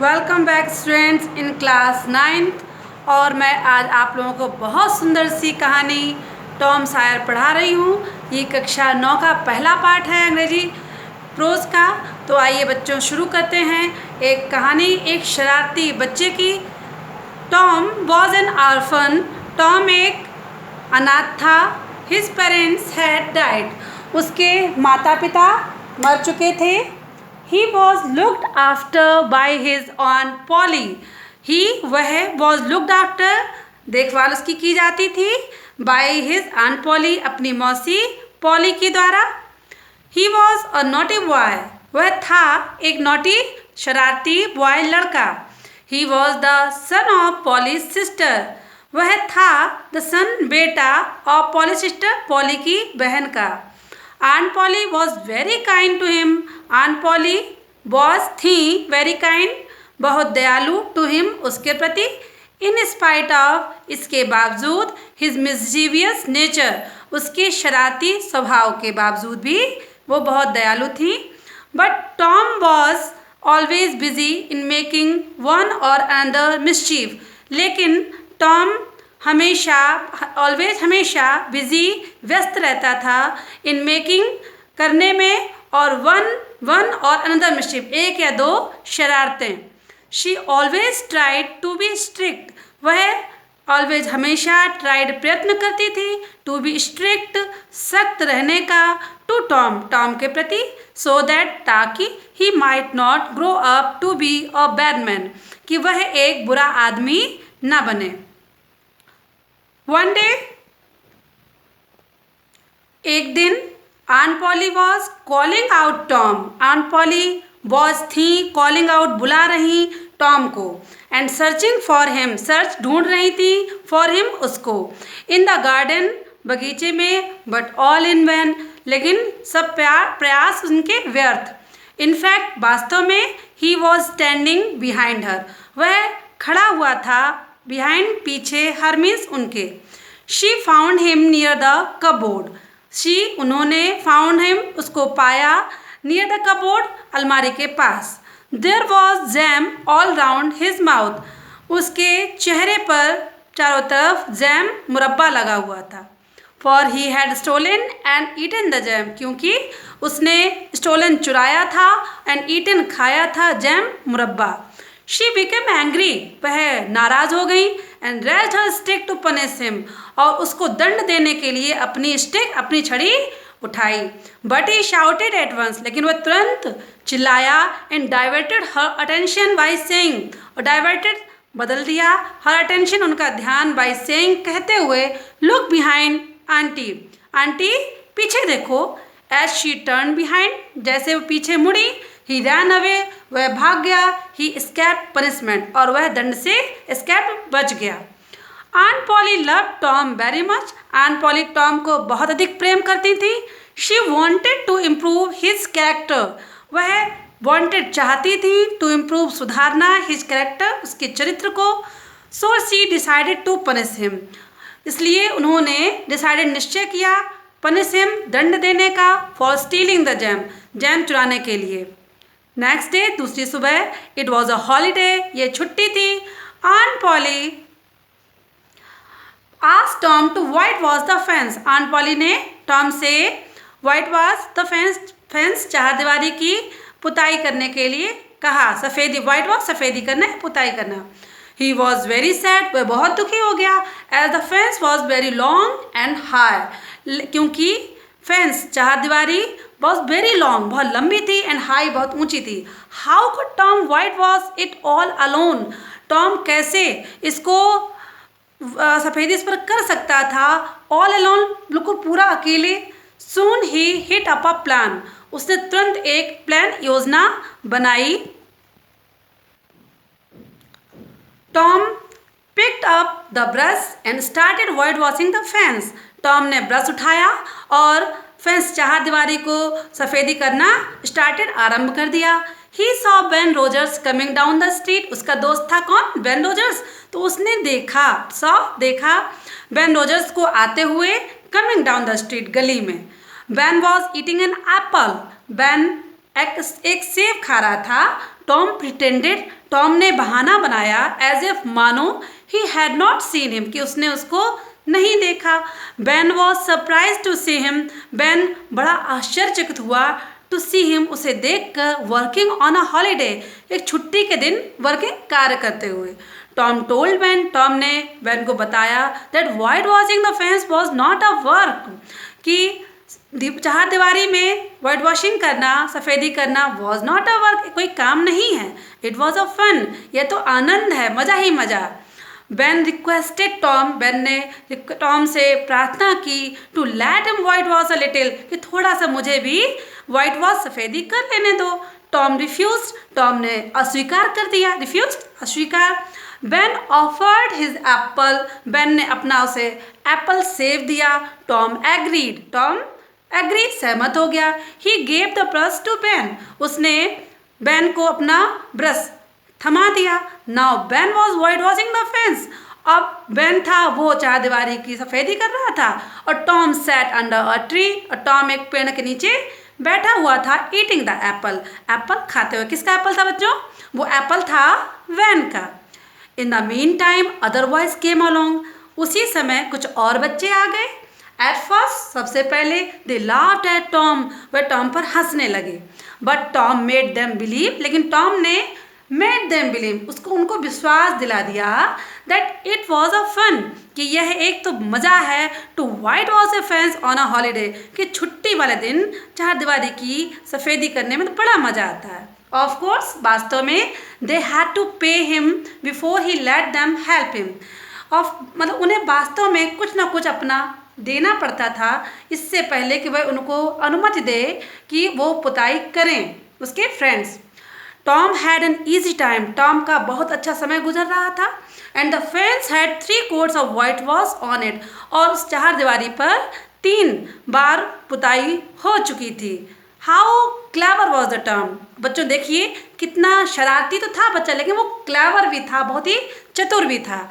Welcome back students in class 9th। और मैं आज आप लोगों को बहुत सुंदर सी कहानी टॉम सायर पढ़ा रही हूँ। ये कक्षा 9 का पहला पाठ है अंग्रेजी प्रोज का। तो आइए बच्चों शुरू करते हैं। एक कहानी एक शरारती बच्चे की। Tom was an orphan. Tom एक अनाथ था। His parents had died. उसके माता पिता मर चुके थे। He was looked after by his aunt Polly. वह was looked after, देखभाल उसकी की जाती थी, by his aunt Polly, अपनी मौसी पॉली के द्वारा। He was a naughty boy. वह था एक नॉटी शरारती बॉय लड़का। He was the son of Polly's sister. वह था the son बेटा of Polly's sister, पॉली की बहन का। Aunt Polly was very kind to him. Aunt Polly was थी very kind, बहुत दयालु to him, उसके प्रति। In spite of, इसके बावजूद, his mischievous nature, उसके शरारती स्वभाव के बावजूद भी वो बहुत दयालु थी। But Tom was always busy in making one or another mischief. लेकिन टॉम हमेशा बिजी व्यस्त रहता था इन मेकिंग करने में और वन और अनदर मिस्चिफ एक या दो शरारतें। She always tried to be strict. वह ऑलवेज हमेशा ट्राइड प्रयत्न करती थी टू बी स्ट्रिक्ट सख्त रहने का टू टॉम के प्रति, सो दैट ताकि he might not grow up to be a bad man, कि वह एक बुरा आदमी न बने। One day, एक दिन Aunt Polly was calling out Tom. Aunt Polly was थी calling out बुला रही टॉम को and searching for him, search ढूंढ रही थी for him उसको in the garden बगीचे में, but all in vain, लेकिन सब प्रयास उनके व्यर्थ। In fact वास्तव में he was standing behind her, वह खड़ा हुआ था बिहाइंड पीछे, हर मीन्स उनके। She found him near the cupboard. उन्होंने फाउंड हिम उसको पाया नियर द कबोर्ड अलमारी के पास। There was jam all round his mouth. उसके चेहरे पर चारों तरफ जैम मुरब्बा लगा हुआ था। For he had stolen and eaten the jam, क्योंकि उसने स्टोलन चुराया था एंड ईटन खाया था जैम मुरब्बा। She became angry, वह नाराज हो गई and raised her stick to punish him, और उसको दंड देने के लिए अपनी स्टिक अपनी छड़ी उठाई। But he shouted at once, लेकिन वह तुरंत चिल्लाया and diverted her attention by saying, और diverted बदल दिया her attention उनका ध्यान by saying कहते हुए look behind आंटी, आंटी पीछे देखो। As she turned behind, जैसे वो पीछे मुड़ी, he ran away, वह भाग गया। he escaped punishment, और वह दंड से escaped बच गया। Aunt Polly loved Tom very much. Aunt Polly Tom को बहुत अधिक प्रेम करती थी। She wanted to improve his character. वह wanted चाहती थी to improve सुधारना his character उसके चरित्र को। So she decided to punish him. इसलिए उन्होंने decided निश्चय किया punish him दंड देने का for stealing the jam, jam चुराने के लिए। नेक्स्ट डे दूसरी सुबह, इट वॉज अ हॉलीडे, ये छुट्टी थी। Aunt Polly asked Tom to whitewash the fence. Aunt Polly ने टॉम से व्हाइट वॉश द फेंस चारदीवारी की पुताई करने के लिए कहा। सफ़ेदी व्हाइट वॉश सफ़ेदी करना है, पुताई करना। ही वॉज वेरी सैड, वह बहुत दुखी हो गया। As the fence was very long and high, क्योंकि फेंस चारदीवारी वॉज वेरी लॉन्ग बहुत लंबी थी एंड हाई बहुत ऊंची थी। How could Tom whitewash it all alone. Tom कैसे इसको सफ़ेदी इस पर कर सकता था ऑल अलोन, बिल्कुल पूरा अकेले। सून ही हिट अप अ प्लान, उसने तुरंत एक प्लान योजना बनाई। Tom picked up the brush and started white washing the fence. Tom ने ब्रश उठाया और फेंस चारदीवारी को सफ़ेदी करना स्टार्टेड आरंभ कर दिया। He saw Ben Rogers coming down the street. उसका दोस्त था कौन? Ben Rogers. तो उसने देखा बेन रोजर्स को आते हुए कमिंग डाउन द स्ट्रीट गली में। Ben was eating an apple. Ben एक सेब खा रहा था। टॉम प्रिटेंडेड टॉम ने बहाना बनाया एज इफ मानो he had not seen him, कि उसने उसको नहीं देखा। Ben was surprise to see him, Ben बड़ा आश्चर्यचकित हुआ टू सी हिम, उसे देखकर, वर्किंग ऑन अ हॉलीडे, एक छुट्टी के दिन वर्किंग कार्य करते हुए। टॉम टोल्ड बेन, टॉम ने बेन को बताया that white washing the fence was not a work, कि चार दीवारी में वाइट वॉशिंग करना, सफ़ेदी करना, वॉज नॉट अ वर्क, कोई काम नहीं है। इट वॉज अ फन, यह तो आनंद है, मज़ा ही मज़ा। बेन रिक्वेस्टेड टॉम, बेन ने टॉम से प्रार्थना की to let him whitewash a little, कि थोड़ा सा मुझे भी वाइट वॉश सफ़ेदी कर लेने दो। टॉम रिफ्यूज, टॉम ने अस्वीकार कर दिया, रिफ्यूज अस्वीकार। Ben offered his apple, Ben ने अपना उसे एप्पल सेव दिया। टॉम एग्रीड, टॉम एग्री सहमत हो गया। He gave the brush to Ben, उसने बेन को अपना ब्रश थमा दिया। Now Ben was whitewashing the fence, अब बेन था वो चारदीवारी की सफ़ेदी कर रहा था। और Tom sat under a tree, और टॉम एक पेड़ के नीचे बैठा हुआ था, ईटिंग द एप्पल, एप्पल खाते हुए। किसका एप्पल था बच्चों? वो एप्पल था वैन का। In the mean time other boys came along, उसी समय कुछ और बच्चे आ गए। एट फर्स्ट, सबसे पहले दे लाफ्ड एट टॉम, वह टॉम पर हंसने लगे। But Tom made them believe, लेकिन टॉम ने मेड देम बिलीव, उसको उनको विश्वास दिला दिया that it was a fun, कि यह एक तो मज़ा है, to whitewash a fence on a holiday, कि छुट्टी वाले दिन चार दीवारी की सफ़ेदी करने में तो बड़ा मज़ा आता है। ऑफ कोर्स, वास्तव में they had to pay him before he let them help him, मतलब उन्हें वास्तव में कुछ ना कुछ अपना देना पड़ता था इससे पहले कि वह उनको अनुमति दे कि वो पुताई करें, उसके friends. Tom had an easy time, Tom का बहुत अच्छा समय गुजर रहा था। And the fence had 3 quotes of white wash on it, और उस चार दीवारी पर 3 बार पुताई हो चुकी थी। How clever was the Tom, बच्चों देखिए कितना शरारती तो था बच्चा, लेकिन वो क्लेवर भी था, बहुत ही चतुर भी था।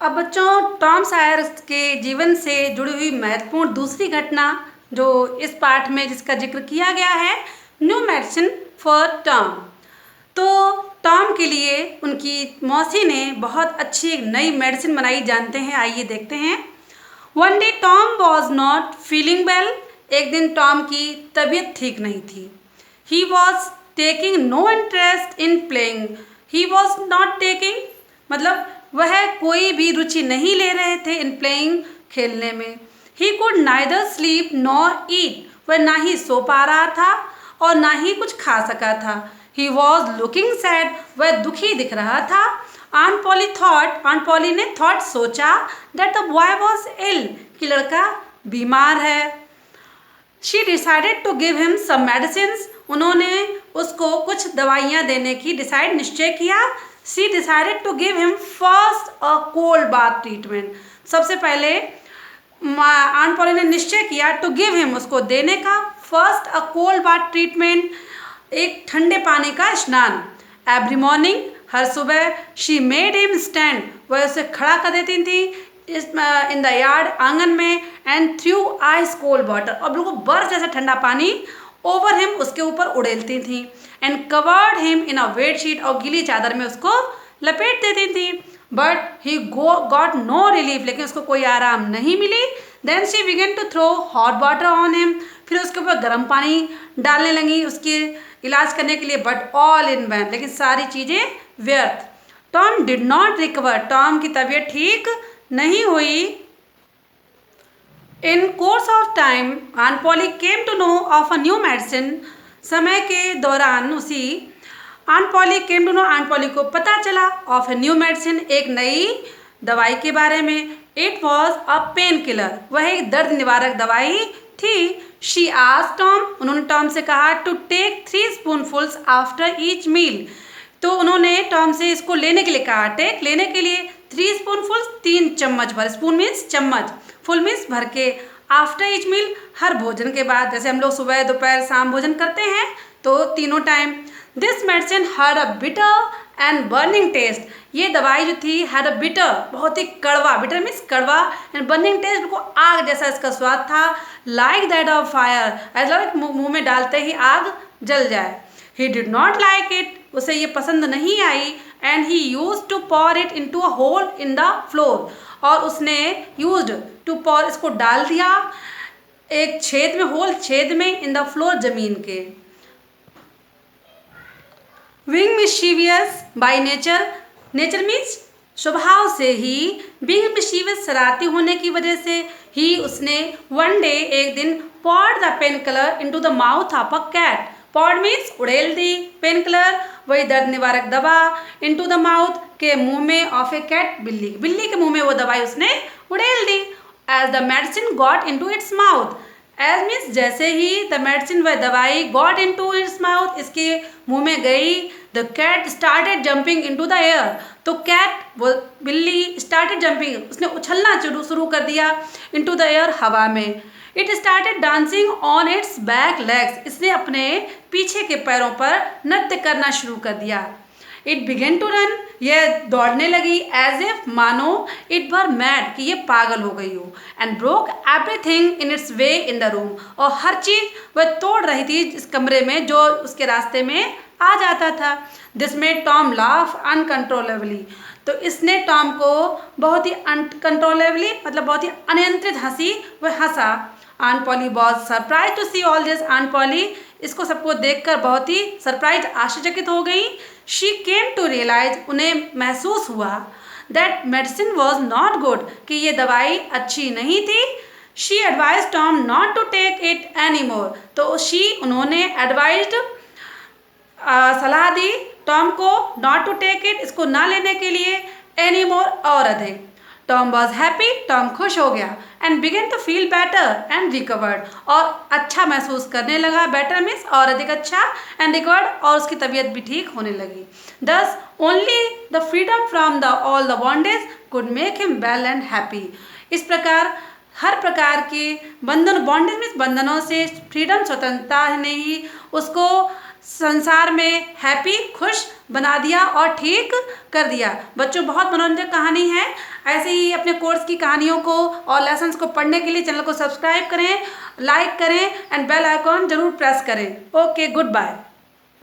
अब बच्चों, टॉम सायर के जीवन से जुड़ी हुई महत्वपूर्ण दूसरी घटना जो इस पाठ में जिसका जिक्र किया गया है, न्यू मेडिसिन फॉर टॉम। तो टॉम के लिए उनकी मौसी ने बहुत अच्छी एक नई मेडिसिन बनाई, जानते हैं, आइए देखते हैं। One day Tom was not feeling well, एक दिन टॉम की तबीयत ठीक नहीं थी। He was taking no interest in playing, he was not taking मतलब वह कोई भी रुचि नहीं ले रहे थे इन प्लेइंग, खेलने में। He could neither sleep nor eat, वह ना ही सो पा रहा था और ना ही कुछ खा सका था। ही वॉज लुकिंग सैड, वह दुखी दिख रहा था। Aunt Polly thought, aunt Polly ने थॉट सोचा that the boy was ill, कि लड़का बीमार है। She decided to give him some medicines, उन्होंने उसको कुछ दवाइयाँ देने की निश्चय किया। She decided to give him first a cold bath treatment, सबसे पहले आंट पॉली ने निश्चय किया टू गिव हिम, उसको देने का, first a cold bath treatment, एक ठंडे पानी का स्नान। एवरी मॉर्निंग, हर सुबह। शी मेड हिम स्टैंड, वह उसे खड़ा कर देती थी इन द यार्ड, आंगन में। And through ice cold water, और बिल्कुल बर्फ जैसा ठंडा पानी ओवर हिम, उसके ऊपर उड़ेलती थी। And covered him in a wet sheet, और गीली चादर में उसको लपेट देती थी। But he got no relief, लेकिन उसको कोई आराम नहीं मिली। Then she began to throw hot water on him, फिर उसके ऊपर गर्म पानी डालने लगी उसके इलाज करने के लिए। बट ऑल इन वैन, लेकिन सारी चीज़ें व्यर्थ। Tom did not recover, Tom की तबीयत ठीक नहीं हुई। In course of time aunt Polly came to know of a new medicine, समय के दौरान उसी aunt Polly came to know, aunt Polly को पता चला ऑफ ए न्यू मेडिसिन, एक नई दवाई के बारे में। It was a pain killer, वह एक दर्द निवारक दवाई थी। शी आस्क्ड टॉम, उन्होंने टॉम से कहा to take 3 spoonfuls after each meal, तो उन्होंने टॉम से इसको लेने के लिए कहा, टेक लेने के लिए, 3 स्पूनफुल्स 3 चम्मच भर, स्पून मीन्स चम्मच, फुल मीन्स भर के, आफ्टर ईच मील हर भोजन के बाद, जैसे हम लोग सुबह दोपहर शाम भोजन करते हैं तो तीनों time. This medicine had a bitter and burning taste, ये दवाई जो थी हैड अ बिटर, बहुत ही कड़वा, बिटर मीन्स कड़वा, एंड बर्निंग टेस्ट, बिल्कुल आग जैसा इसका स्वाद था। लाइक दैट ऑफ फायर, ऐसा लगा मुंह में डालते ही आग जल जाए। He did not like it, उसे ये पसंद नहीं आई, and he use to pour it into a hole in the floor, और उसने यूज्ड टू पॉर, इसको डाल दिया एक छेद में, होल छेद में, इन द फ्लोर, जमीन के। Being mischievous by nature, nature means स्वभाव से ही, बीइंग मिस्चीवियस शरारती होने की वजह से, ही उसने वन डे एक दिन poured the pain killer into the mouth of a cat, poured means उड़ेल दी, पेन किलर वही दर्द निवारक दवा, इनटू द माउथ के मुंह में, ऑफ ए कैट बिल्ली, बिल्ली के मुंह में वो दवाई उसने उड़ेल दी। As the medicine got into its mouth, as means जैसे ही द मेडिसिन वह दवाई गॉट इनटू इट्स माउथ, इसके मुंह में गई, the cat started jumping into the air, तो कैट वो बिल्ली स्टार्टेड जंपिंग, उसने उछलना शुरू कर दिया, इनटू द एयर, हवा में। It started dancing on it's back legs, इसने अपने पीछे के पैरों पर नृत्य करना शुरू कर दिया। इट बिगेन टू रन, यह दौड़ने लगी, एज इफ मानो इट वर मैड, कि ये पागल हो गई हो, and broke everything in its way in the room, और हर चीज वह तोड़ रही थी इस कमरे में जो उसके रास्ते में आ जाता था। This made Tom laugh uncontrollably, तो इसने टॉम को बहुत ही अनकंट्रोलेबली, मतलब बहुत ही अनियंत्रित हंसी वह हंसा। Aunt Polly was surprise to see all this, aunt Polly इसको सबको देखकर बहुत ही सरप्राइज, आश्चर्यचकित हो गई। शी केम टू रियलाइज, उन्हें महसूस हुआ, that medicine was not good, कि ये दवाई अच्छी नहीं थी। She advise Tom not to take it any more, तो उन्होंने एडवाइज्ड, सलाह दी टॉम को, नॉट टू टेक इट, इसको ना लेने के लिए, एनी मोर, और अधिक। टॉम वॉज हैप्पी, टॉम खुश हो गया, and began to feel better and recovered, और अच्छा महसूस करने लगा, बेटर मीन्स और अधिक अच्छा, एंड रिकवर्ड, और उसकी तबीयत भी ठीक होने लगी। दस only the freedom from the all the bondage could make him well and happy, इस प्रकार हर प्रकार के बंधन, बॉन्डेज मीन्स बंधनों से फ्रीडम, स्वतंत्रता ने ही उसको संसार में हैप्पी, खुश बना दिया और ठीक कर दिया। बच्चों, बहुत मनोरंजक कहानी है। ऐसे ही अपने कोर्स की कहानियों को और लेसन्स को पढ़ने के लिए चैनल को सब्सक्राइब करें, लाइक करें, एंड बेल आइकॉन जरूर प्रेस करें। Okay, good bye.